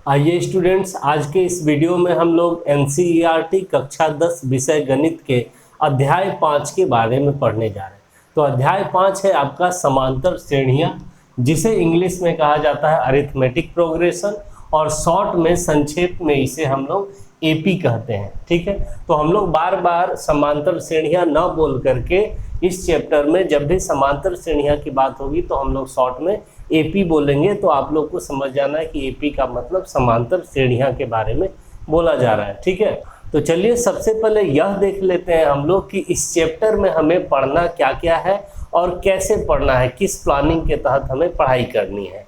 आइए स्टूडेंट्स, आज के इस वीडियो में हम लोग एनसीईआरटी कक्षा 10 विषय गणित के अध्याय 5 के बारे में पढ़ने जा रहे हैं। तो अध्याय 5 है आपका समांतर श्रेणियां, जिसे इंग्लिश में कहा जाता है अरिथमेटिक प्रोग्रेशन, और शॉर्ट में संक्षेप में इसे हम लोग एपी कहते हैं। ठीक है, तो हम लोग बार बार समांतर श्रेणियां न बोल करके इस चैप्टर में जब भी समांतर श्रेणियां की बात होगी तो हम लोग शॉर्ट में एपी बोलेंगे। तो आप लोग को समझ जाना है कि एपी का मतलब समांतर श्रेणियां के बारे में बोला जा रहा है। ठीक है, तो चलिए सबसे पहले यह देख लेते हैं हम लोग कि इस चैप्टर में हमें पढ़ना क्या क्या है और कैसे पढ़ना है, किस प्लानिंग के तहत हमें पढ़ाई करनी है।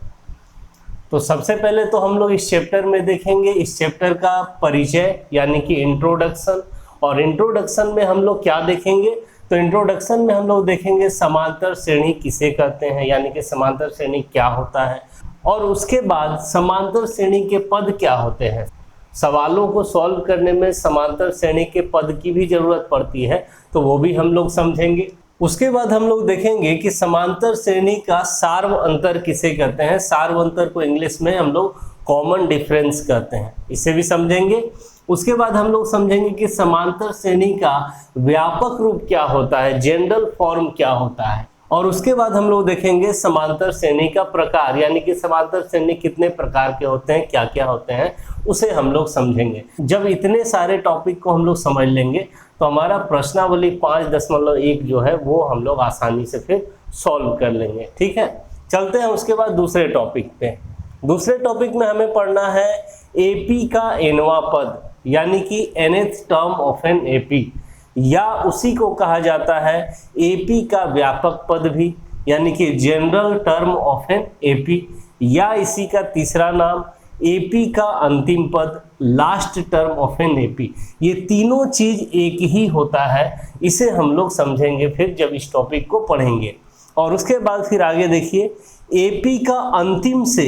तो सबसे पहले तो हम लोग इस चैप्टर में देखेंगे इस चैप्टर का परिचय यानी कि इंट्रोडक्शन। और इंट्रोडक्शन में हम लोग क्या देखेंगे, तो इंट्रोडक्शन में हम लोग देखेंगे समांतर श्रेणी किसे कहते हैं, यानी कि समांतर श्रेणी क्या होता है, और उसके बाद समांतर श्रेणी के पद क्या होते हैं। सवालों को सॉल्व करने में समांतर श्रेणी के पद की भी जरूरत पड़ती है, तो वो भी हम लोग समझेंगे। उसके बाद हम लोग देखेंगे कि समांतर श्रेणी का सार्व अंतर किसे कहते हैं। सार्व अंतर को इंग्लिश में हम लोग कॉमन डिफरेंस कहते हैं, इसे भी समझेंगे। उसके बाद हम लोग समझेंगे कि समांतर श्रेणी का व्यापक रूप क्या होता है, जनरल फॉर्म क्या होता है। और उसके बाद हम लोग देखेंगे समांतर श्रेणी का प्रकार, यानी कि समांतर श्रेणी कितने प्रकार के होते हैं, क्या क्या होते हैं, उसे हम लोग समझेंगे। जब इतने सारे टॉपिक को हम लोग समझ लेंगे तो हमारा प्रश्नावली 5.1 जो है वो हम लोग आसानी से फिर सॉल्व कर लेंगे। ठीक है, चलते हैं उसके बाद दूसरे टॉपिक पे। दूसरे टॉपिक में हमें पढ़ना है एपी का एनवां पद, यानी कि nth term of an AP, या उसी को कहा जाता है एपी का व्यापक पद भी, यानी कि general term of an AP, या इसी का तीसरा नाम एपी का अंतिम पद, last term of an AP. ये तीनों चीज एक ही होता है, इसे हम लोग समझेंगे फिर जब इस टॉपिक को पढ़ेंगे। और उसके बाद फिर आगे देखिए एपी का अंतिम से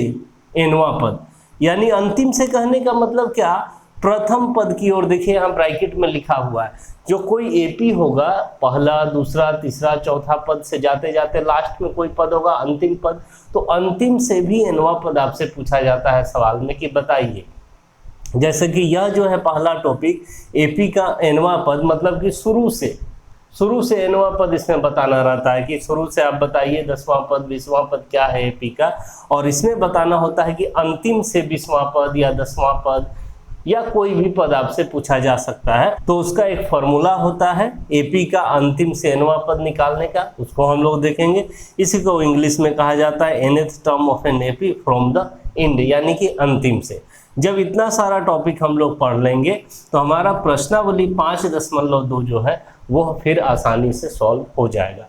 एनवां पद, यानी अंतिम से कहने का मतलब क्या, प्रथम पद की ओर। देखिए यहाँ ब्रैकेट में लिखा हुआ है, जो कोई एपी होगा पहला दूसरा तीसरा चौथा पद से जाते जाते लास्ट में कोई पद होगा अंतिम पद, तो अंतिम से भी एनवां पद आपसे पूछा जाता है सवाल में कि बताइए। जैसे कि यह जो है पहला टॉपिक एपी का एनवां पद, मतलब कि शुरू से एनवां पद इसमें बताना रहता है कि शुरू से आप बताइए 10वां पद 20वां पद क्या है एपी का, और इसमें बताना होता है कि अंतिम से 20वां पद या 10वां पद या कोई भी पद आपसे पूछा जा सकता है। तो उसका एक फॉर्मूला होता है एपी का अंतिम से एनवां पद निकालने का, उसको हम लोग देखेंगे। इसी को इंग्लिश में कहा जाता है nth term of an AP from the end, यानी कि अंतिम से। जब इतना सारा टॉपिक हम लोग पढ़ लेंगे तो हमारा प्रश्नावली 5.2 जो है वो फिर आसानी से सॉल्व हो जाएगा।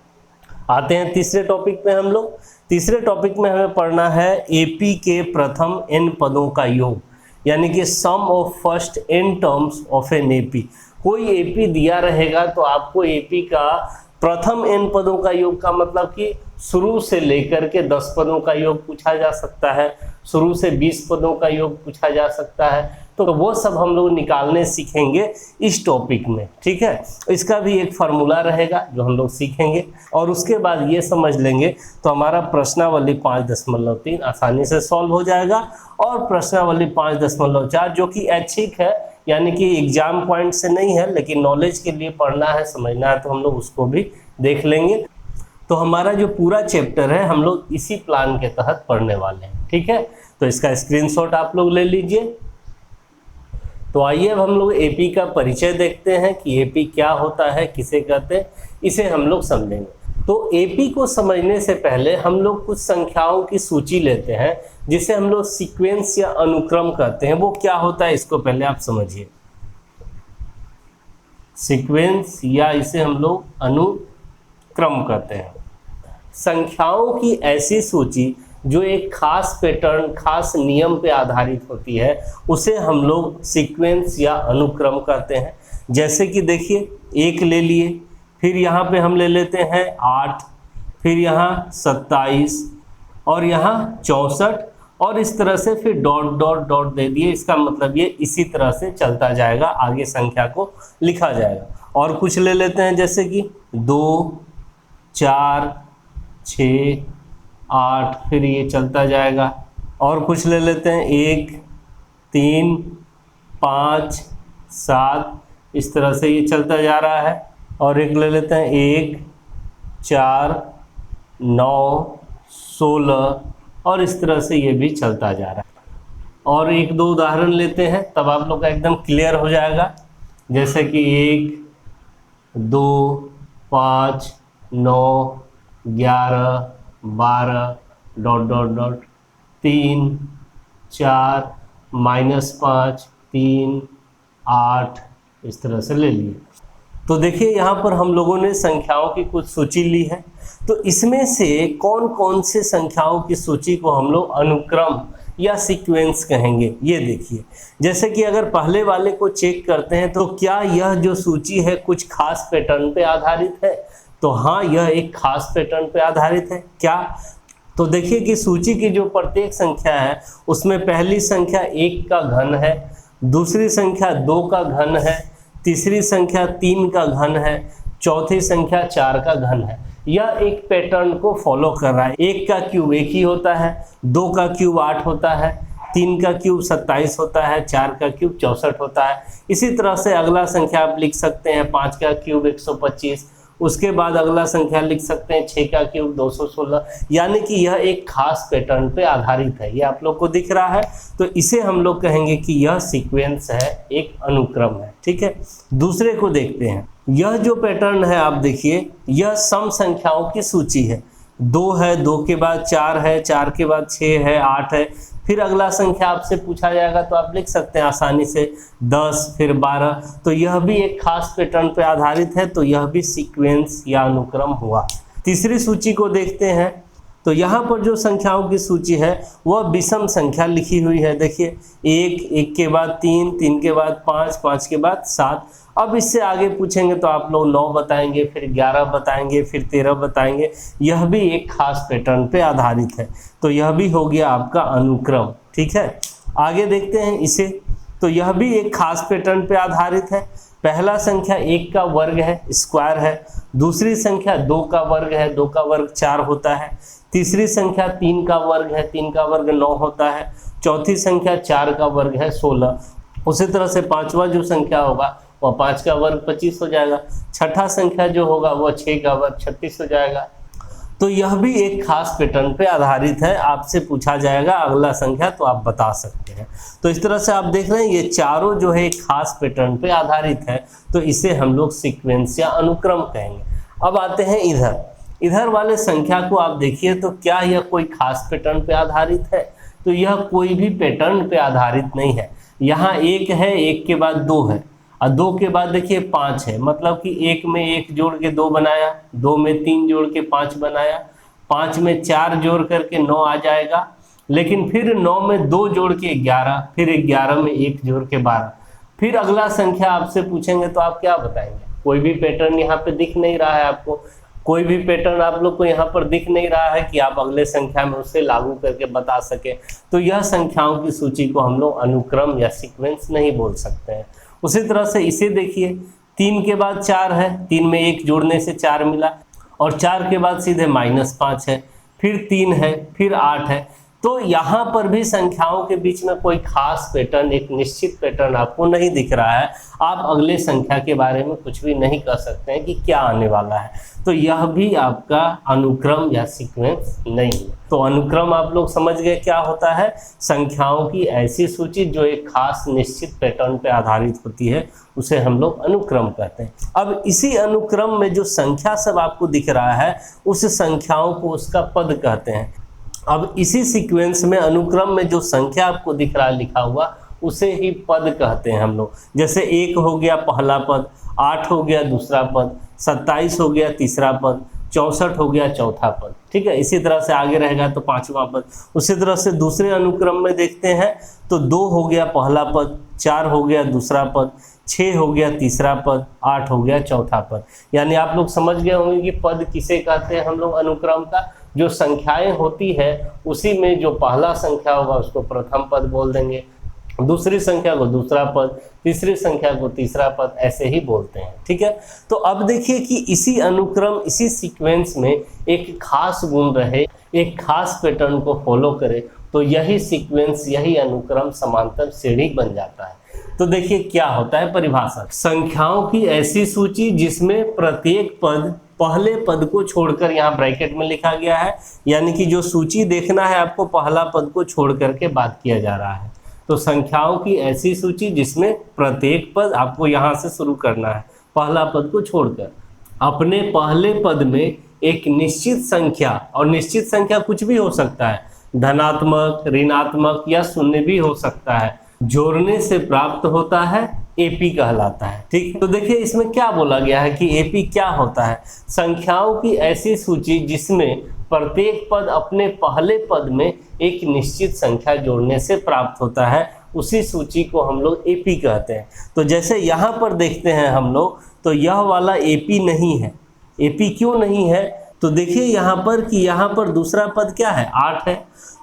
आते हैं तीसरे टॉपिक पे हम लोग। तीसरे टॉपिक में हमें पढ़ना है एपी के प्रथम n पदों का योग, यानी कि sum of first n terms of an AP. कोई एपी दिया रहेगा तो आपको एपी का प्रथम n पदों का योग का मतलब कि शुरू से लेकर के 10 पदों का योग पूछा जा सकता है, शुरू से 20 पदों का योग पूछा जा सकता है, तो वो सब हम लोग निकालने सीखेंगे इस टॉपिक में। ठीक है, इसका भी एक फार्मूला रहेगा जो हम लोग सीखेंगे, और उसके बाद ये समझ लेंगे तो हमारा प्रश्नावली 5.3 आसानी से सॉल्व हो जाएगा। और प्रश्नावली 5.4 जो कि ऐच्छिक है, यानी कि एग्जाम पॉइंट से नहीं है, लेकिन नॉलेज के लिए पढ़ना है समझना है, तो हम लोग उसको भी देख लेंगे। तो हमारा जो पूरा चैप्टर है हम लोग इसी प्लान के तहत पढ़ने वाले हैं। ठीक है, तो इसका स्क्रीनशॉट आप लोग ले लीजिए। तो आइए अब हम लोग एपी का परिचय देखते हैं कि एपी क्या होता है, किसे कहते हैं, इसे हम लोग समझेंगे। तो एपी को समझने से पहले हम लोग कुछ संख्याओं की सूची लेते हैं, जिसे हम लोग सीक्वेंस या अनुक्रम कहते हैं। वो क्या होता है इसको पहले आप समझिए। सीक्वेंस या इसे हम लोग अनुक्रम कहते हैं। संख्याओं की ऐसी सूची जो एक खास पैटर्न खास नियम पे आधारित होती है, उसे हम लोग सीक्वेंस या अनुक्रम कहते हैं। जैसे कि देखिए 1 ले लिए, फिर यहाँ पे हम ले लेते हैं 8, फिर यहाँ 27 और यहाँ 64, और इस तरह से फिर डॉट डॉट डॉट दे दिए। इसका मतलब ये इसी तरह से चलता जाएगा, आगे संख्या को लिखा जाएगा। और कुछ ले लेते हैं जैसे कि 2, 4, 6, 8, फिर ये चलता जाएगा। और कुछ ले लेते हैं 1, 3, 5, 7, इस तरह से ये चलता जा रहा है। और एक ले लेते हैं 1, 4, 9, 16 और इस तरह से ये भी चलता जा रहा है। और एक दो उदाहरण लेते हैं तब आप लोग का एकदम क्लियर हो जाएगा। जैसे कि 1, 2, 5, 9, 11, 12 ... 3, 4, -5, 3, 8, इस तरह से ले लिए। तो देखिए यहाँ पर हम लोगों ने संख्याओं की कुछ सूची ली है। तो इसमें से कौन कौन से संख्याओं की सूची को हम लोग अनुक्रम या सीक्वेंस कहेंगे, ये देखिए। जैसे कि अगर पहले वाले को चेक करते हैं तो क्या यह जो सूची है कुछ खास पैटर्न पे आधारित है? तो हाँ, यह एक खास पैटर्न पे आधारित है। क्या? तो देखिए कि सूची की जो प्रत्येक संख्या है उसमें पहली संख्या 1 का घन है, दूसरी संख्या 2 का घन है, तीसरी संख्या 3 का घन है, चौथी संख्या 4 का घन है। यह एक पैटर्न को फॉलो कर रहा है। 1 का क्यूब 1 ही होता है, 2 का क्यूब 8 होता है, 3 का क्यूब 27 होता है, 4 का क्यूब 64 होता है। इसी तरह से अगला संख्या आप लिख सकते हैं 5 का क्यूब 125, उसके बाद अगला संख्या लिख सकते हैं 6 का क्यूब 216। यानी कि यह एक खास पैटर्न पे आधारित है। ये आप लोग को दिख रहा है, तो इसे हम लोग कहेंगे कि यह सीक्वेंस है, एक अनुक्रम है। ठीक है, दूसरे को देखते हैं। यह जो पैटर्न है आप देखिए, यह सम संख्याओं की सूची है। 2 है, 2 के बाद 4 है, 4 के बाद 6 है, 8 है। फिर अगला संख्या आपसे पूछा जाएगा तो आप लिख सकते हैं आसानी से 10, फिर 12। तो यह भी एक खास पैटर्न पर आधारित है, तो यह भी सीक्वेंस या अनुक्रम हुआ। तीसरी सूची को देखते हैं। तो यहाँ पर जो संख्याओं की सूची है वह विषम संख्या लिखी हुई है। देखिए 1, 1 के बाद 3, 3 के बाद 5, 5 के बाद 7। अब इससे आगे पूछेंगे तो आप लोग 9 बताएंगे, फिर 11 बताएंगे, फिर 13 बताएंगे। यह भी एक खास पैटर्न पे आधारित है, तो यह भी हो गया आपका अनुक्रम। ठीक है, आगे देखते हैं इसे। तो यह भी एक खास पैटर्न पे आधारित है। पहला संख्या 1 का वर्ग है, स्क्वायर है। दूसरी संख्या 2 का वर्ग है, 2 का वर्ग 4 होता है। तीसरी संख्या 3 का वर्ग है, 3 का वर्ग 9 होता है। चौथी संख्या 4 का वर्ग है, 16। उसी तरह से पांचवा जो संख्या होगा वह 5 का वर्ग 25 हो जाएगा। छठा संख्या जो होगा वह 6 का वर्ग 36 हो जाएगा। तो यह भी एक खास पैटर्न पे आधारित है। आपसे पूछा जाएगा अगला संख्या तो आप बता सकते हैं। तो इस तरह से आप देख रहे हैं ये चारों जो है एक खास पैटर्न पे आधारित है, तो इसे हम लोग सीक्वेंस या अनुक्रम कहेंगे। अब आते हैं इधर वाले संख्या को आप देखिए, तो क्या यह कोई खास पैटर्न पे आधारित है? तो यह कोई भी पैटर्न पे आधारित नहीं है। यहाँ 1 है, 1 के बाद 2 है, और 2 के बाद देखिए 5 है। मतलब कि 1 में 1 जोड़ के 2 बनाया, 2 में 3 जोड़ के 5 बनाया, 5 में 4 जोड़ करके 9 आ जाएगा। लेकिन फिर 9 में 2 जोड़ के 11, फिर 11 में 1 जोड़ के 12। फिर अगला संख्या आपसे पूछेंगे तो आप क्या बताएंगे? कोई भी पैटर्न यहाँ पे दिख नहीं रहा है आपको, कोई भी पैटर्न आप लोग को यहाँ पर दिख नहीं रहा है कि आप अगले संख्या में उसे लागू करके बता सके। तो यह संख्याओं की सूची को हम लोग अनुक्रम या सीक्वेंस नहीं बोल सकते हैं। उसी तरह से इसे देखिए, 3 के बाद 4 है, 3 में 1 जोड़ने से 4 मिला, और 4 के बाद सीधे -5 है, फिर 3 है, फिर 8 है। तो यहाँ पर भी संख्याओं के बीच में कोई खास पैटर्न, एक निश्चित पैटर्न आपको नहीं दिख रहा है। आप अगले संख्या के बारे में कुछ भी नहीं कह सकते हैं कि क्या आने वाला है। तो यह भी आपका अनुक्रम या सीक्वेंस नहीं है। तो अनुक्रम आप लोग समझ गए क्या होता है? संख्याओं की ऐसी सूची जो एक खास निश्चित पैटर्न पर आधारित होती है, उसे हम लोग अनुक्रम कहते हैं। अब इसी अनुक्रम में जो संख्या सब आपको दिख रहा है, उस संख्याओं को उसका पद कहते हैं। अब इसी सीक्वेंस में अनुक्रम में जो संख्या आपको दिख रहा है लिखा हुआ, उसे ही पद कहते हैं हम लोग। जैसे 1 हो गया पहला पद, 8 हो गया दूसरा पद, 27 हो गया तीसरा पद, 64 हो गया चौथा पद। ठीक है, इसी तरह से आगे रहेगा तो 5वां पद। उसी तरह से दूसरे अनुक्रम में देखते हैं तो 2 हो गया पहला पद, 4 हो गया दूसरा पद, 6 हो गया तीसरा पद, 8 हो गया चौथा पद। यानी आप लोग समझ गए होंगे कि पद किसे कहते हैं हम लोग अनुक्रम का। जो संख्याएं होती है उसी में जो पहला संख्या होगा उसको प्रथम पद बोल देंगे, दूसरी संख्या को दूसरा पद, तीसरी संख्या को तीसरा पद, ऐसे ही बोलते हैं। ठीक है, तो अब देखिए कि इसी अनुक्रम, इसी सीक्वेंस में एक खास गुण रहे, एक खास पैटर्न को फॉलो करे, तो यही सीक्वेंस, यही अनुक्रम समांतर श्रेणी बन जाता है। तो देखिए क्या होता है परिभाषा, संख्याओं की ऐसी सूची जिसमें प्रत्येक पद पहले पद को छोड़कर, यहाँ ब्रैकेट में लिखा गया है, यानी कि जो सूची देखना है आपको पहला पद को छोड़ करके बात किया जा रहा है। तो संख्याओं की ऐसी सूची जिसमें प्रत्येक पद, आपको यहाँ से शुरू करना है पहला पद को छोड़कर, अपने पहले पद में एक निश्चित संख्या, और निश्चित संख्या कुछ भी हो सकता है, धनात्मक, ऋणात्मक या शून्य भी हो सकता है, जोड़ने से प्राप्त होता है, एपी कहलाता है। ठीक है, तो देखिए इसमें क्या बोला गया है कि एपी क्या होता है, संख्याओं की ऐसी सूची जिसमें प्रत्येक पद अपने पहले पद में एक निश्चित संख्या जोड़ने से प्राप्त होता है, उसी सूची को हम लोग एपी कहते हैं। तो जैसे यहाँ पर देखते हैं हम लोग, तो यह वाला एपी नहीं है। एपी क्यों नहीं है, तो देखिए यहाँ पर कि यहाँ पर दूसरा पद क्या है, 8 है।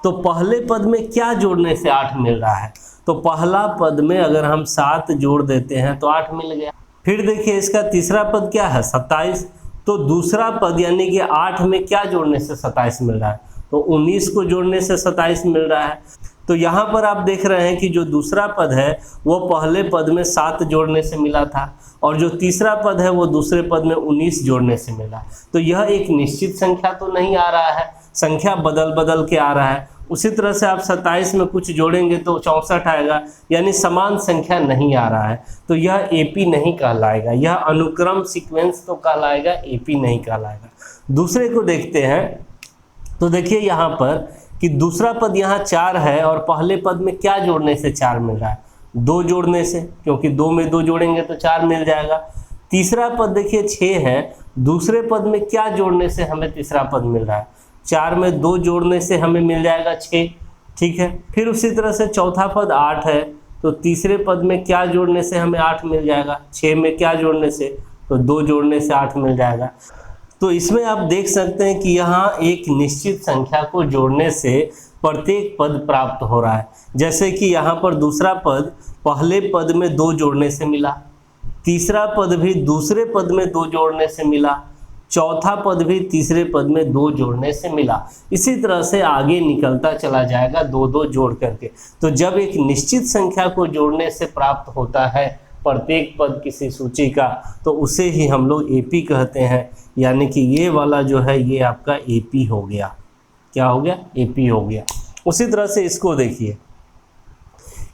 तो पहले पद में क्या जोड़ने से 8 मिल रहा है, तो पहला पद में अगर हम 7 जोड़ देते हैं तो 8 मिल गया। फिर देखिए इसका तीसरा पद क्या है, 27। तो दूसरा पद यानी कि 8 में क्या जोड़ने से 27 मिल रहा है, तो 19 को जोड़ने से 27 मिल रहा है। तो यहाँ पर आप देख रहे हैं कि जो दूसरा पद है वो पहले पद में 7 जोड़ने से मिला था, और जो तीसरा पद है वो दूसरे पद में 19 जोड़ने से मिला। तो यह एक निश्चित संख्या तो नहीं आ रहा है, संख्या बदल बदल के आ रहा है। उसी तरह से आप 27 में कुछ जोड़ेंगे तो 64 आएगा, यानी समान संख्या नहीं आ रहा है। तो यह एपी नहीं कहलाएगा, यह अनुक्रम सीक्वेंस तो कहलाएगा, एपी नहीं कहलाएगा। दूसरे को देखते हैं, तो देखिए यहाँ पर कि दूसरा पद यहाँ 4 है, और पहले पद में क्या जोड़ने से 4 मिल रहा है, 2 जोड़ने से, क्योंकि 2 में 2 जोड़ेंगे तो 4 मिल जाएगा। तीसरा पद देखिए 6 है, दूसरे पद में क्या जोड़ने से हमें तीसरा पद मिल रहा है, 4 में 2 जोड़ने से हमें मिल जाएगा 6। ठीक है, फिर उसी तरह से चौथा पद 8 है, तो तीसरे पद में क्या जोड़ने से हमें 8 मिल जाएगा, 6 में क्या जोड़ने से, तो 2 जोड़ने से 8 मिल जाएगा। तो इसमें आप देख सकते हैं कि यहाँ एक निश्चित संख्या को जोड़ने से प्रत्येक पद प्राप्त हो रहा है। जैसे कि यहाँ पर दूसरा पद पहले पद में 2 जोड़ने से मिला, तीसरा पद भी दूसरे पद में 2 जोड़ने से मिला, चौथा पद भी तीसरे पद में 2 जोड़ने से मिला। इसी तरह से आगे निकलता चला जाएगा 2-2 जोड़ करके। तो जब एक निश्चित संख्या को जोड़ने से प्राप्त होता है प्रत्येक पद किसी सूची का, तो उसे ही हम लोग एपी कहते हैं। यानी कि ये वाला जो है ये आपका एपी हो गया। क्या हो गया, एपी हो गया। उसी तरह से इसको देखिए,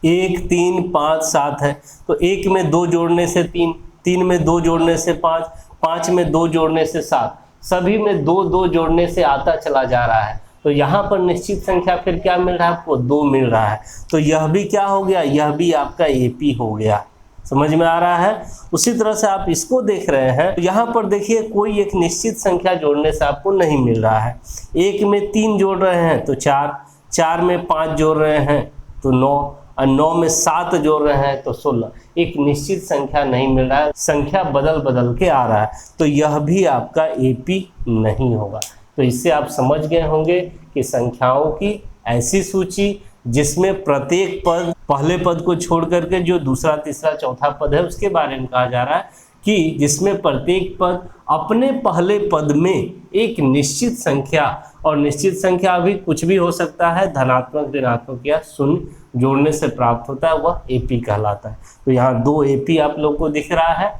1, 3, 5, 7 है, तो 1 में 2 जोड़ने से 3, 3 में 2 जोड़ने से 5, 5 में 2 जोड़ने से 7, सभी में 2-2 जोड़ने से आता चला जा रहा है। तो यहाँ पर निश्चित संख्या फिर क्या मिल रहा है आपको, 2 मिल रहा है। तो यह भी क्या हो गया, यह भी आपका एपी हो गया। समझ में आ रहा है। उसी तरह से आप इसको देख रहे हैं, तो यहाँ पर देखिए कोई एक निश्चित संख्या जोड़ने से आपको नहीं मिल रहा है। 1 में 3 जोड़ रहे हैं तो 4, 4 में 5 जोड़ रहे हैं तो 9, और 9 में 7 जोड़ रहे हैं तो 16। एक निश्चित संख्या नहीं मिल रहा है, संख्या बदल बदल के आ रहा है। तो यह भी आपका एपी नहीं होगा। तो इससे आप समझ गए होंगे कि संख्याओं की ऐसी सूची जिसमें प्रत्येक पद पहले पद को छोड़ करके जो दूसरा, तीसरा, चौथा पद है उसके बारे में कहा जा रहा है, कि जिसमें प्रत्येक पद अपने पहले पद में एक निश्चित संख्या, और निश्चित संख्या अभी कुछ भी हो सकता है, धनात्मक, ऋणात्मक या शून्य जोड़ने से प्राप्त होता है, वह एपी कहलाता है। तो यहाँ 2 एपी आप लोग को दिख रहा है।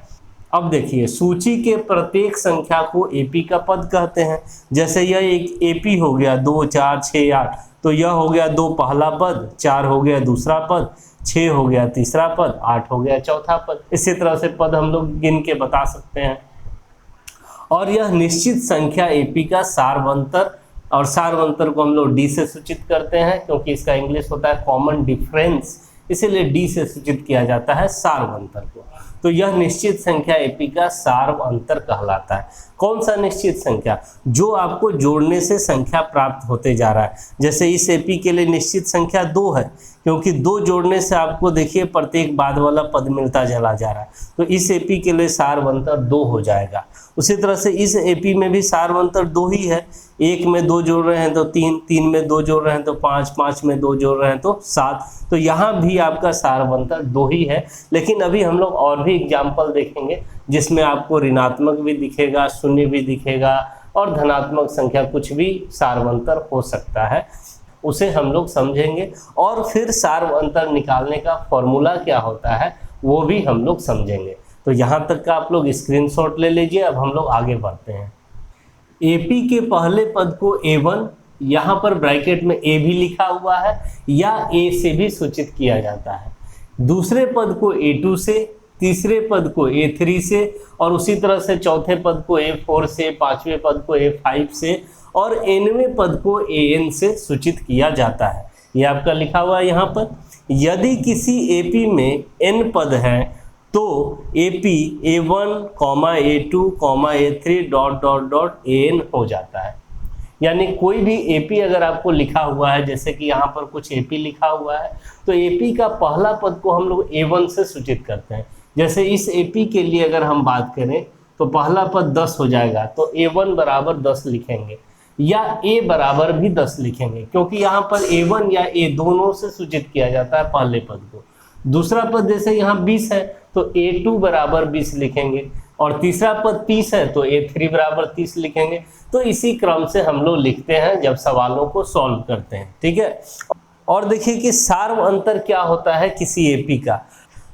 अब देखिए सूची के प्रत्येक संख्या को एपी का पद कहते हैं। जैसे यह एक एपी हो गया, 2, 4, 6, 8, तो यह हो गया 2 पहला पद, 4 हो गया दूसरा पद, 6 हो गया तीसरा पद, 8 हो गया चौथा पद। इसी तरह से पद हम लोग गिन के बता सकते हैं। और यह निश्चित संख्या एपी का सार्वंतर, और सार्वंतर को हम लोग डी से सूचित करते हैं, क्योंकि इसका इंग्लिश होता है कॉमन डिफरेंस, इसीलिए डी से सूचित किया जाता है सार्वंतर को। तो यह निश्चित संख्या एपी का सार्वंतर कहलाता है। कौन सा निश्चित संख्या, जो आपको जोड़ने से संख्या प्राप्त होते जा रहा है। जैसे इस एपी के लिए निश्चित संख्या 2 है, क्योंकि 2 जोड़ने से आपको देखिए प्रत्येक बाद वाला पद मिलता चला जा रहा है। तो इस एपी के लिए सार्वंतर 2 हो जाएगा। उसी तरह से इस एपी में भी सार्वंतर 2 ही है। 1 में 2 जोड़ रहे हैं तो 3, 3 में 2 जोड़ रहे हैं तो 5, 5 में 2 जोड़ रहे हैं तो 7। तो यहाँ भी आपका सार्वंतर 2 ही है। लेकिन अभी हम लोग और भी एग्जाम्पल देखेंगे जिसमें आपको ऋणात्मक भी दिखेगा, शून्य भी दिखेगा, और धनात्मक संख्या कुछ भी सार्वंतर हो सकता है। उसे हम लोग समझेंगे, और फिर सार्व अंतर निकालने का फॉर्मूला क्या होता है वो भी हम लोग समझेंगे। तो यहाँ तक का आप लोग स्क्रीनशॉट ले लीजिए। अब हम लोग आगे बढ़ते हैं। एपी के पहले पद को A1, यहाँ पर ब्रैकेट में ए भी लिखा हुआ है, या ए से भी सूचित किया जाता है। दूसरे पद को A2 से, तीसरे पद को A3 से, और उसी तरह से चौथे पद को A4 से, पांचवें पद को A5 से, और nवें पद को AN से सूचित किया जाता है। ये आपका लिखा हुआ है यहाँ पर। यदि किसी AP में n पद हैं तो AP A1, A2, A3 ... AN हो जाता है। यानी कोई भी AP अगर आपको लिखा हुआ है, जैसे कि यहाँ पर कुछ AP लिखा हुआ है, तो AP का पहला पद को हम लोग A1 से सूचित करते हैं। जैसे इस AP के लिए अगर हम बात करें तो पहला पद 10 हो जाएगा, तो A1 बराबर 10 लिखेंगे, या A बराबर भी 10 लिखेंगे, क्योंकि यहाँ पर A1 या A दोनों से सूचित किया जाता है पहले पद को। दूसरा पद जैसे यहाँ 20 है तो A2 बराबर 20 लिखेंगे, और तीसरा पद 30 है तो A3 बराबर 30 लिखेंगे। तो इसी क्रम से हम लोग लिखते हैं जब सवालों को सॉल्व करते हैं, ठीक है। और देखिए कि सार्व अंतर क्या होता है किसी AP का।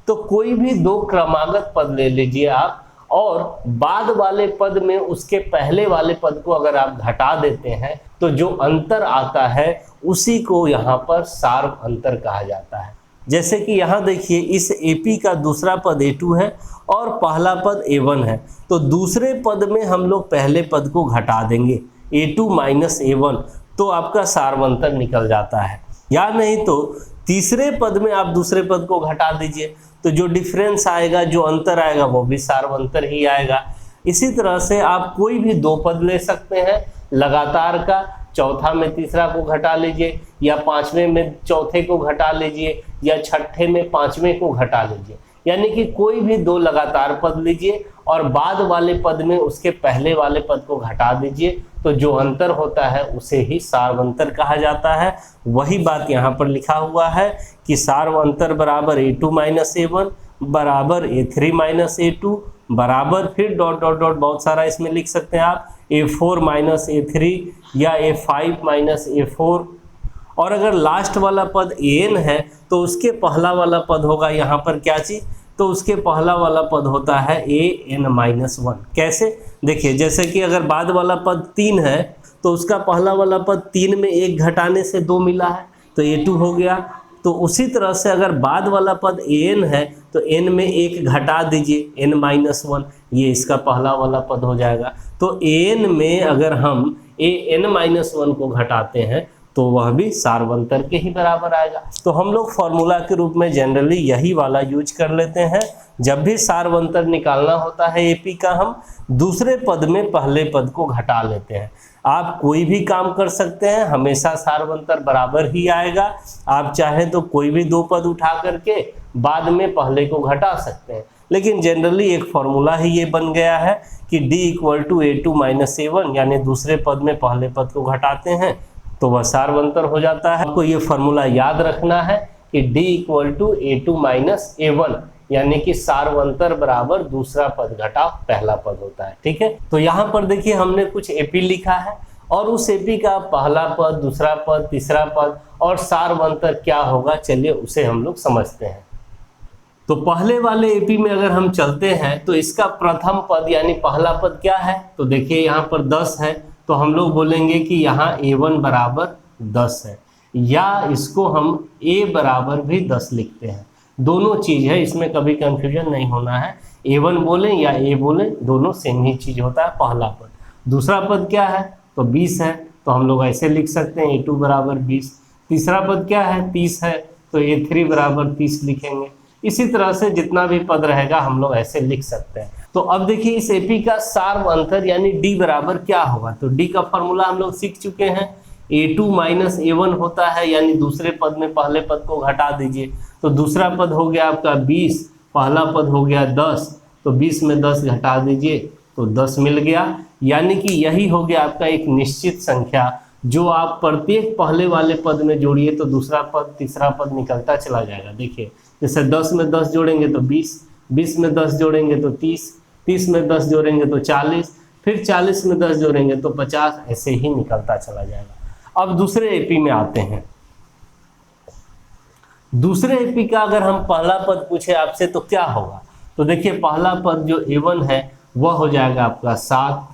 तो कोई भी दो क्रमागत पद ले लीजिए आप, और बाद वाले पद में उसके पहले वाले पद को अगर आप घटा देते हैं तो जो अंतर आता है उसी को यहाँ पर सार्व अंतर कहा जाता है। जैसे कि यहाँ देखिए इस AP का दूसरा पद A2 है और पहला पद A1 है, तो दूसरे पद में हम लोग पहले पद को घटा देंगे A2 माइनस A1, तो आपका सार्वंतर निकल जाता है। या नहीं तो तीसरे पद में आप दूसरे पद को घटा दीजिए, तो जो डिफरेंस आएगा, जो अंतर आएगा वो भी सार्वंतर ही आएगा। इसी तरह से आप कोई भी दो पद ले सकते हैं लगातार का, चौथा में तीसरा को घटा लीजिए, या पांचवें में चौथे को घटा लीजिए, या छठे में पांचवें को घटा लीजिए। यानी कि कोई भी दो लगातार पद लीजिए और बाद वाले पद में उसके पहले वाले पद को घटा दीजिए, तो जो अंतर होता है उसे ही सार्वंतर कहा जाता है। वही बात यहाँ पर लिखा हुआ है कि सार्वंतर बराबर A2 माइनस A1 बराबर A3 माइनस A2 बराबर, फिर ... बहुत सारा इसमें लिख सकते हैं आप, A4 माइनस A3 या A5 माइनस A4। और अगर लास्ट वाला पद AN है तो उसके पहला वाला पद होगा यहाँ पर क्या चीज़, तो उसके पहला वाला पद होता है AN माइनस 1। कैसे, देखिए जैसे कि अगर बाद वाला पद 3 है तो उसका पहला वाला पद 3 में 1 घटाने से 2 मिला है तो A2 हो गया। तो उसी तरह से अगर बाद वाला पद AN है तो N में 1 घटा दीजिए N माइनस 1, ये इसका पहला वाला पद हो जाएगा। तो AN में अगर हम AN माइनस 1 को घटाते हैं तो वह भी सार्वंतर के ही बराबर आएगा। तो हम लोग फॉर्मूला के रूप में जनरली यही वाला यूज कर लेते हैं। जब भी सार्वंतर निकालना होता है AP का, हम दूसरे पद में पहले पद को घटा लेते हैं। आप कोई भी काम कर सकते हैं, हमेशा सार्वंतर बराबर ही आएगा। आप चाहें तो कोई भी दो पद उठा करके बाद में पहले को घटा सकते हैं, लेकिन जनरली एक फॉर्मूला ही ये बन गया है कि D equal to A2 minus A1, यानी दूसरे पद में पहले पद को घटाते हैं तो वह सार्वंतर हो जाता है। आपको ये फॉर्मूला याद रखना है कि D equal to A2 minus A1, यानी कि सार्वंतर बराबर दूसरा पद घटा पहला पद होता है, ठीक है। तो यहाँ पर देखिए हमने कुछ AP लिखा है और उस AP का पहला पद, दूसरा पद, तीसरा पद और सार्वंतर क्या होगा, चलिए उसे हम लोग समझते हैं। तो पहले वाले AP में अगर हम चलते हैं तो इसका प्रथम पद यानी पहला पद क्या है, तो देखिए यहाँ पर 10 है, तो हम लोग बोलेंगे कि यहाँ A1 बराबर 10 है, या इसको हम A बराबर भी 10 लिखते हैं। दोनों चीज़ है, इसमें कभी कंफ्यूजन नहीं होना है। A1 बोलें या A बोलें, दोनों सेम ही चीज़ होता है। पहला पद, दूसरा पद क्या है तो 20 है, तो हम लोग ऐसे लिख सकते हैं A2 बराबर 20। तीसरा पद क्या है 30 है, तो A3 बराबर 30 लिखेंगे। इसी तरह से जितना भी पद रहेगा हम लोग ऐसे लिख सकते हैं। तो अब देखिए इस AP का सार्वंतर यानी D बराबर क्या होगा, तो D का फॉर्मूला हम लोग सीख चुके हैं। A2 माइनस A1 होता है, यानी दूसरे पद में पहले पद को घटा दीजिए, तो दूसरा पद हो गया आपका 20, पहला पद हो गया 10, तो 20 में 10 घटा दीजिए तो 10 मिल गया। यानी कि यही हो गया आपका एक निश्चित संख्या, जो आप प्रत्येक पहले वाले पद में जोड़िए तो दूसरा पद, तीसरा पद निकलता चला जाएगा। देखिए जैसे 10 में 10 जोड़ेंगे तो 20, 20 में 10 जोड़ेंगे तो 30, 30 में 10 जोड़ेंगे तो 40, फिर 40 में 10 जोड़ेंगे तो 50, ऐसे ही निकलता चला जाएगा। अब दूसरे AP में आते हैं। दूसरे एपी का अगर हम पहला पद पूछे आपसे तो क्या होगा? तो देखिए पहला पद जो A1 है वह हो जाएगा आपका 7,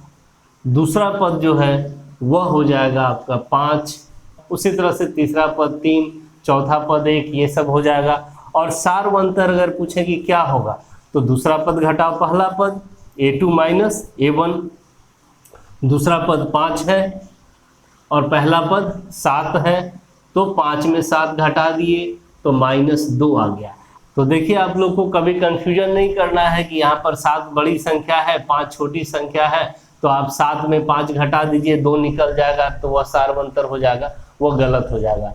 दूसरा पद जो है वह हो जाएगा आपका 5, उसी तरह से तीसरा पद 3, चौथा पद 1, ये सब हो जाएगा। और सारवंतर अगर पूछे कि क्या होगा, तो दूसरा पद घटाओ पहला पद A2 माइनस A1, दूसरा पद 5 है और पहला पद 7 है, तो 5 में 7 घटा दिए तो -2 आ गया। तो देखिए आप लोग को कभी कंफ्यूजन नहीं करना है कि यहाँ पर 7 बड़ी संख्या है 5 छोटी संख्या है, तो आप 7 में 5 घटा दीजिए 2 निकल जाएगा तो वह सारवंतर हो जाएगा, वो गलत हो जाएगा।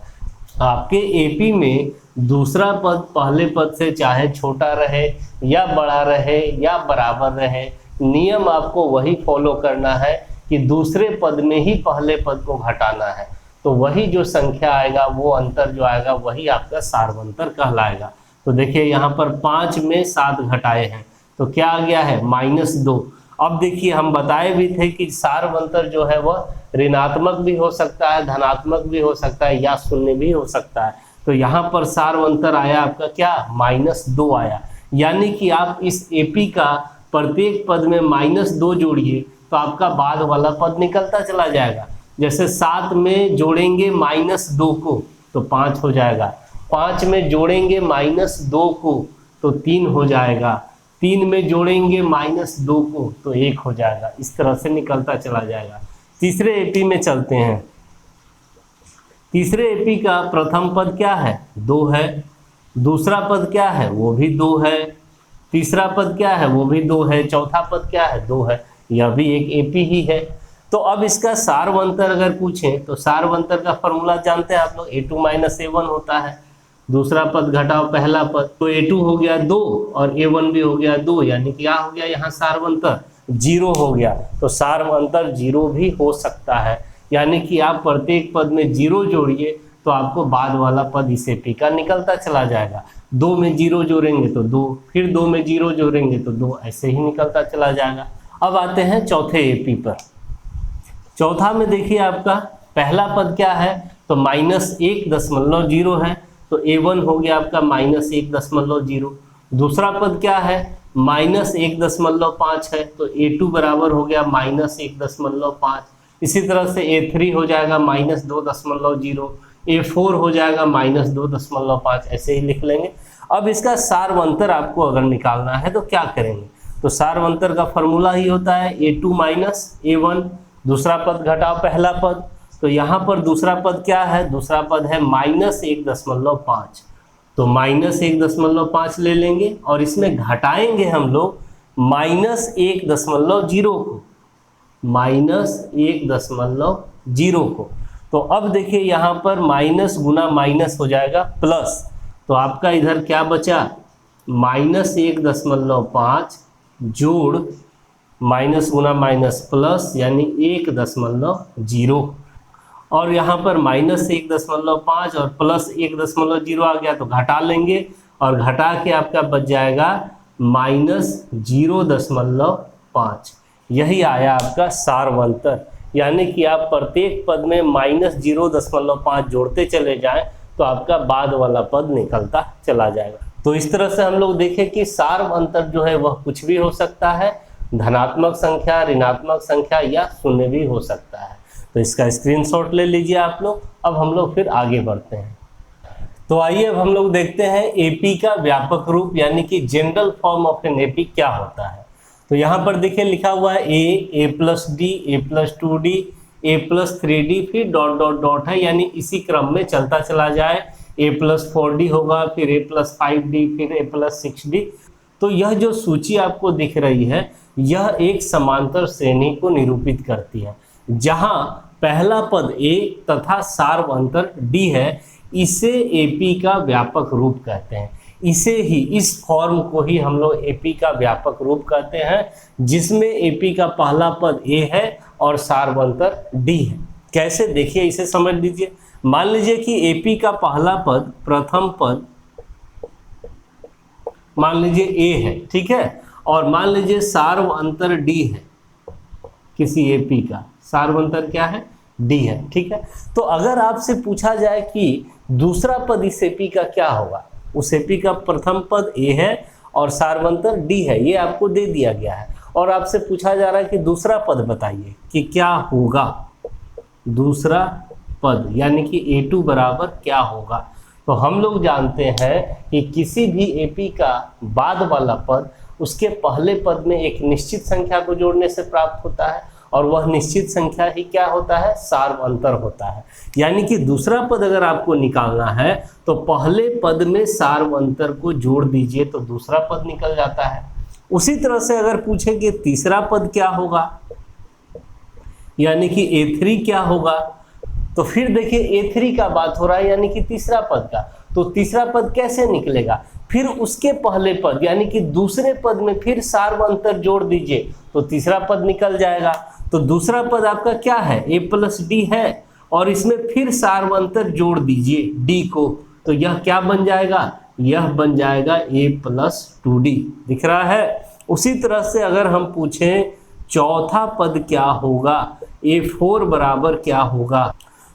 आपके एपी में दूसरा पद पहले पद से चाहे छोटा रहे या बड़ा रहे या बराबर रहे, नियम आपको वही फॉलो करना है कि दूसरे पद में ही पहले पद को घटाना है, तो वही जो संख्या आएगा वो अंतर जो आएगा वही आपका सारवंतर कहलाएगा। तो देखिए यहाँ पर 5 में 7 घटाए हैं तो क्या आ गया है -2। अब देखिए हम बताए भी थे कि सारवंतर जो है वह ऋणात्मक भी हो सकता है, धनात्मक भी हो सकता है या शून्य भी हो सकता है। तो यहाँ पर सारवंतर आया आपका क्या -2 आया, यानी कि आप इस एपी का प्रत्येक पद में -2 जोड़िए तो आपका बाद वाला पद निकलता चला जाएगा। जैसे 7 में जोड़ेंगे -2 को तो 5 हो जाएगा, 5 में जोड़ेंगे -2 को तो 3 हो जाएगा, 3 में जोड़ेंगे -2 को तो 1 हो जाएगा। इस तरह से निकलता चला जाएगा। तीसरे एपी में चलते हैं। तीसरे एपी का प्रथम पद क्या है? 2 है, दूसरा पद क्या है? वो भी 2 है, तीसरा पद क्या है? वो भी 2 है, चौथा पद क्या है? 2 है, यह भी एक एपी ही है। तो अब इसका सारवंतर अगर पूछें तो सारवंतर का फॉर्मूला जानते हैं आप लोग, A2 माइनस A1 होता है, दूसरा पद घटाओ पहला पद, तो A2 हो गया 2 और A1 भी हो गया 2, यानी कि क्या हो गया यहाँ सारवंतर 0 हो गया। तो सारवंतर 0 भी हो सकता है, यानी कि आप प्रत्येक पद में 0 जोड़िए तो आपको बाद वाला पद इस एपी का निकलता चला जाएगा। 2 में 0 जोड़ेंगे तो 2, फिर 2 में 0 जोड़ेंगे तो 2, ऐसे ही निकलता चला जाएगा। अब आते हैं चौथे एपी पर। चौथा में देखिए आपका पहला पद क्या है? तो -1.0 है, तो A1 हो गया आपका -1.0। दूसरा पद क्या है? -1.5 है, तो A2 बराबर हो गया -1.5। इसी तरह से A3 हो जाएगा -2.0, A4 हो जाएगा -2.5, ऐसे ही लिख लेंगे। अब इसका सारवंतर आपको अगर निकालना है तो क्या करेंगे? तो सारवंतर का फॉर्मूला ही होता है A2 माइनस A1, दूसरा पद घटाओ पहला पद, तो यहाँ पर दूसरा पद क्या है? दूसरा पद है -1.5, तो -1.5 ले लेंगे और इसमें घटाएंगे हम लोग -1.0 को, -1.0 को। तो अब देखिए यहाँ पर माइनस गुना माइनस हो जाएगा प्लस, तो आपका इधर क्या बचा? -1.5 जोड़ माइनस गुना माइनस प्लस, यानी 1.0, और यहाँ पर -1.5 और प्लस 1.0 आ गया तो घटा लेंगे और घटा के आपका बच जाएगा -0.5। यही आया आपका सारवंतर, यानी कि आप प्रत्येक पद में -0.5 जोड़ते चले जाएं तो आपका बाद वाला पद निकलता चला जाएगा। तो इस तरह से हम लोग देखें कि सारवंतर जो है वह कुछ भी हो सकता है, धनात्मक संख्या, ऋणात्मक संख्या या शून्य भी हो सकता है। तो इसका स्क्रीनशॉट ले लीजिए आप लोग। अब हम लोग फिर आगे बढ़ते हैं। तो आइए अब हम लोग देखते हैं एपी का व्यापक रूप, यानी कि general form of an AP क्या होता है। तो यहाँ पर देखिए लिखा हुआ है A plus D, A plus 2D, A plus 3D, फिर डॉट डॉट डॉट है, यानी इसी क्रम में चलता चला जाए। A प्लस 4D होगा, फिर A प्लस 5D, फिर A प्लस 6D। तो यह जो सूची आपको दिख रही है यह एक समांतर श्रेणी को निरूपित करती है, जहां पहला पद A तथा सार्वंतर D है। इसे एपी का व्यापक रूप कहते हैं। इसे ही, इस फॉर्म को ही हम लोग एपी का व्यापक रूप कहते हैं, जिसमें एपी का पहला पद A है और सार्वंतर D है। कैसे, देखिए इसे समझ लीजिए। मान लीजिए कि एपी का पहला पद, प्रथम पद मान लीजिए A है, ठीक है, और मान लीजिए सार्वंतर D है किसी एपी का। सार्वंतर क्या है? डी है। ठीक है, तो अगर आपसे पूछा जाए कि दूसरा पद इस एपी का क्या होगा, उस एपी का प्रथम पद ए है और सार्वंतर डी है, ये आपको दे दिया गया है, और आपसे पूछा जा रहा है कि दूसरा पद बताइए कि क्या होगा, दूसरा पद यानी कि A2 बराबर क्या होगा। तो हम लोग जानते हैं कि किसी भी एपी का बाद वाला पद उसके पहले पद में एक निश्चित संख्या को जोड़ने से प्राप्त होता है, और वह निश्चित संख्या ही क्या होता है, सार्वंतर होता है। यानी कि दूसरा पद अगर आपको निकालना है तो पहले पद में सार्वंतर को जोड़ दीजिए तो दूसरा पद निकल जाता है। उसी तरह से अगर पूछे कि तीसरा पद क्या होगा, यानी कि A3 क्या होगा, तो फिर देखिए A3 का बात हो रहा है यानी कि तीसरा पद का, तो तीसरा पद कैसे निकलेगा, फिर उसके पहले पद यानी कि दूसरे पद में फिर सार्वंतर जोड़ दीजिए तो तीसरा पद निकल जाएगा। तो दूसरा पद आपका क्या है, A प्लस डी है, और इसमें फिर सार्वंतर जोड़ दीजिए डी को, तो यह क्या बन जाएगा, यह बन जाएगा A प्लस 2D। दिख रहा है। उसी तरह से अगर हम पूछें चौथा पद क्या होगा, A4 बराबर क्या होगा,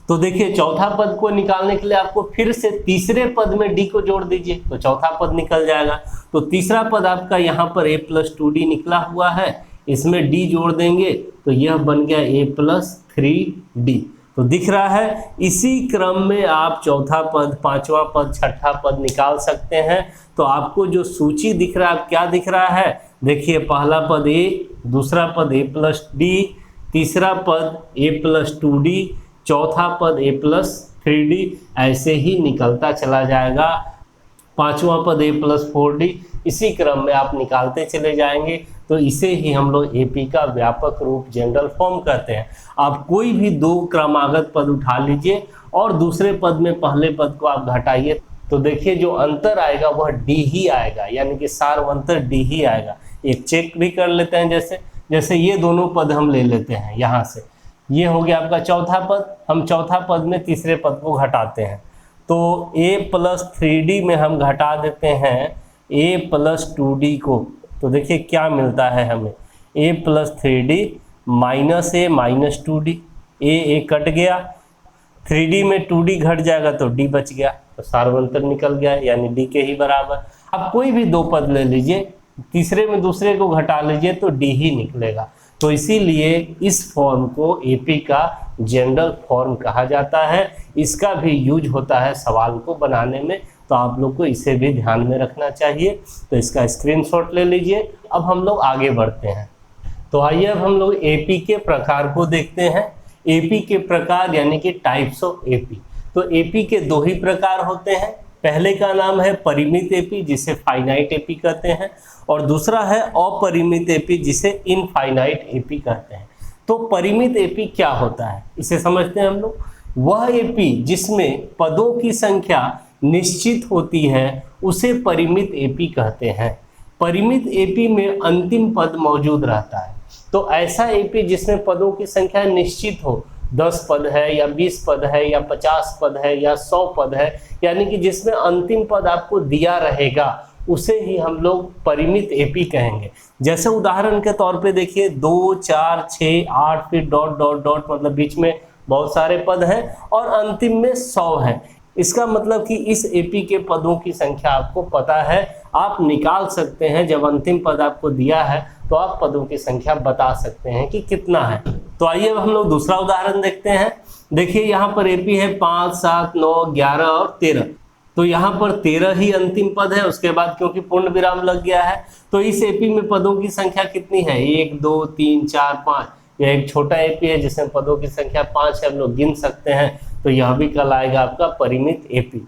तो देखिए चौथा पद को निकालने के लिए आपको फिर से तीसरे पद में डी को जोड़ दीजिए तो चौथा पद निकल जाएगा। तो तीसरा पद आपका यहाँ पर A प्लस 2D निकला हुआ है, इसमें डी जोड़ देंगे तो यह बन गया A प्लस 3D। तो दिख रहा है, इसी क्रम में आप चौथा पद, पांचवा पद, छठा पद निकाल सकते हैं। तो आपको जो सूची दिख रहा है, क्या दिख रहा है, देखिए पहला पद A, दूसरा पद A प्लस D, तीसरा पद A प्लस 2D, चौथा पद A प्लस 3D, ऐसे ही निकलता चला जाएगा। पांचवा पद A प्लस 4D, इसी क्रम में आप निकालते चले जाएंगे। तो इसे ही हम लोग एपी का व्यापक रूप जनरल फॉर्म कहते हैं। आप कोई भी दो क्रमागत पद उठा लीजिए और दूसरे पद में पहले पद को आप घटाइए तो देखिए जो अंतर आएगा वह डी ही आएगा, यानी कि सार्वंतर डी ही आएगा। एक चेक भी कर लेते हैं, जैसे ये दोनों पद हम ले लेते हैं यहाँ से, ये हो गया आपका चौथा पद, हम चौथा पद में तीसरे पद को घटाते हैं तो A प्लस 3D में हम घटा देते हैं A प्लस 2D को, तो देखिए क्या मिलता है हमें, A plus 3D minus A minus 2D, A cut गया, 3D में 2D घट जाएगा तो D बच गया, तो सार्वंतर निकल गया यानी D के ही बराबर। अब कोई भी दो पद ले लीजिए, तीसरे में दूसरे को घटा लीजिए तो D ही निकलेगा। तो इसीलिए इस फॉर्म को एपी का जनरल फॉर्म कहा जाता है। इसका भी यूज होता है सवाल को बनाने में, तो आप लोग को इसे भी ध्यान में रखना चाहिए। तो इसका स्क्रीनशॉट ले लीजिए। अब हम लोग आगे बढ़ते हैं। तो आइए अब हम लोग एपी के प्रकार को देखते हैं। एपी के प्रकार यानी कि टाइप्स ऑफ एपी। तो एपी के दो ही प्रकार होते हैं। पहले का नाम है परिमित एपी जिसे फाइनाइट एपी कहते हैं, और दूसरा है अपरिमित एपी जिसे इनफाइनाइट एपी कहते हैं। तो परिमित एपी क्या होता है इसे समझते हैं हम लोग। वह एपी जिसमें पदों की संख्या निश्चित होती है उसे परिमित एपी कहते हैं। परिमित एपी में अंतिम पद मौजूद रहता है। तो ऐसा एपी जिसमें पदों की संख्या निश्चित हो, 10 पद है या 20 पद है या 50 पद है या 100 पद है, यानी कि जिसमें अंतिम पद आपको दिया रहेगा, उसे ही हम लोग परिमित एपी कहेंगे। जैसे उदाहरण के तौर पे देखिए 2, 4, 6, 8 फिर डॉट डॉट डॉट, मतलब बीच में बहुत सारे पद हैं और अंतिम में 100 है। इसका मतलब कि इस एपी के पदों की संख्या आपको पता है, आप निकाल सकते हैं। जब अंतिम पद आपको दिया है तो आप पदों की संख्या बता सकते हैं कि कितना है। तो आइए अब हम लोग दूसरा उदाहरण देखते हैं। देखिए यहाँ पर एपी है 5, 7, 9, 11 और 13। तो यहाँ पर 13 ही अंतिम पद है, उसके बाद क्योंकि पूर्ण विराम लग गया है तो इस एपी में पदों की संख्या कितनी है, 1, 2, 3, 4, 5। यह एक छोटा एपी है जिसमें पदों की संख्या 5 है, हम लोग गिन सकते हैं, तो यह भी कहलाएगा आपका परिमित एपी।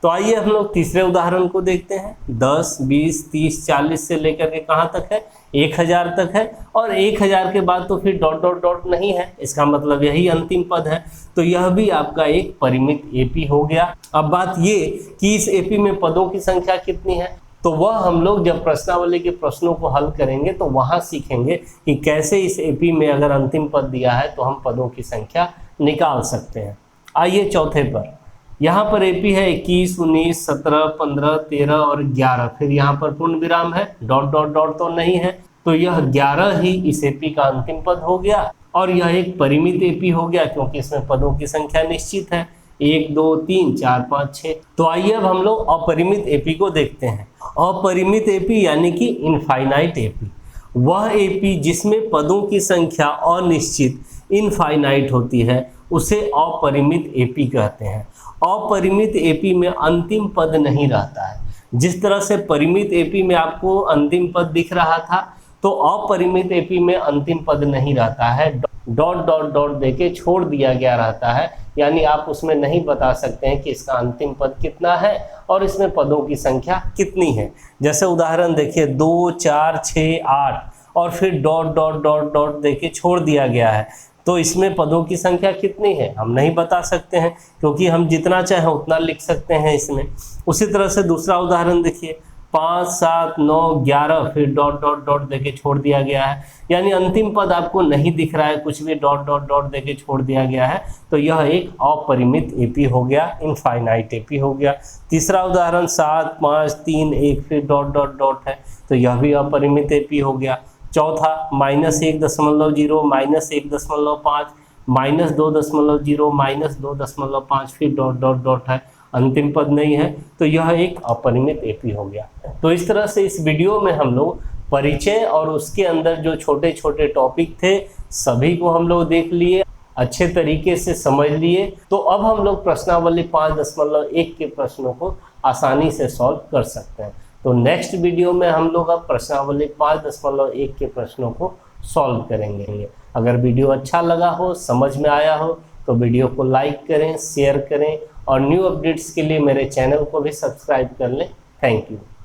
तो आइए हम लोग तीसरे उदाहरण को देखते हैं। 10, 20, 30, 40 से लेकर के कहाँ तक है, 1000 तक है, और 1000 के बाद तो फिर डॉट डॉट डॉट नहीं है, इसका मतलब यही अंतिम पद है। तो यह भी आपका एक परिमित एपी हो गया। अब बात ये कि इस एपी में पदों की संख्या कितनी है, तो वह हम लोग जब प्रश्नावली के प्रश्नों को हल करेंगे तो वहाँ सीखेंगे कि कैसे इस एपी में अगर अंतिम पद दिया है तो हम पदों की संख्या निकाल सकते हैं। आइए चौथे पर, यहाँ पर एपी है 21, 19, 17, 15, 13 और 11, फिर यहाँ पर पूर्ण विराम है, डॉट डॉट डॉट तो नहीं है, तो यह 11 ही इस एपी का अंतिम पद हो गया। और यह एक परिमित एपी हो गया क्योंकि इसमें पदों की संख्या निश्चित है, 1 2 3 4 5 6। तो आइए अब हम लोग अपरिमित एपी को देखते हैं। अपरिमित एपी यानी कि इनफाइनाइट एपी, वह एपी जिसमें पदों की संख्या अनिश्चित इनफाइनाइट होती है उसे अपरिमित एपी कहते हैं। अपरिमित एपी में अंतिम पद नहीं रहता है। जिस तरह से परिमित एपी में आपको अंतिम पद दिख रहा था, तो अपरिमित एपी में अंतिम पद नहीं रहता है, डॉट डॉट डॉट देके छोड़ दिया गया रहता है, यानी आप उसमें नहीं बता सकते हैं कि इसका अंतिम पद कितना है और इसमें पदों की संख्या कितनी है। जैसे उदाहरण देखिए 2 4 6 8 और फिर डॉट डॉट डॉट डॉट देके छोड़ दिया गया है, तो इसमें पदों की संख्या कितनी है हम नहीं बता सकते हैं, क्योंकि हम जितना चाहें उतना लिख सकते हैं इसमें। उसी तरह से दूसरा उदाहरण देखिए 5 7 9 11 फिर डॉट डॉट डॉट देके छोड़ दिया गया है, यानी अंतिम पद आपको नहीं दिख रहा है, कुछ भी डॉट डॉट डॉट देके छोड़ दिया गया है, तो यह एक अपरिमित एपी हो गया, इनफाइनाइट एपी हो गया। तीसरा उदाहरण 7 5 3 1 फिर डॉट डॉट डॉट है, तो यह भी अपरिमित एपी हो गया। चौथा -1.0 -1.5 -2.0 -2.5 फिर डॉट डॉट डॉट है, अंतिम पद नहीं है, तो यह एक अपरिमित एपी हो गया। तो इस तरह से इस वीडियो में हम लोग परिचय और उसके अंदर जो छोटे छोटे टॉपिक थे सभी को हम लोग देख लिए, अच्छे तरीके से समझ लिए। तो अब हम लोग प्रश्नावली 5.1 के प्रश्नों को आसानी से सॉल्व कर सकते हैं। तो नेक्स्ट वीडियो में हम लोग अब प्रश्नावली 5.1 के प्रश्नों को सॉल्व करेंगे। अगर वीडियो अच्छा लगा हो, समझ में आया हो, तो वीडियो को लाइक करें, शेयर करें और न्यू अपडेट्स के लिए मेरे चैनल को भी सब्सक्राइब कर लें। Thank you.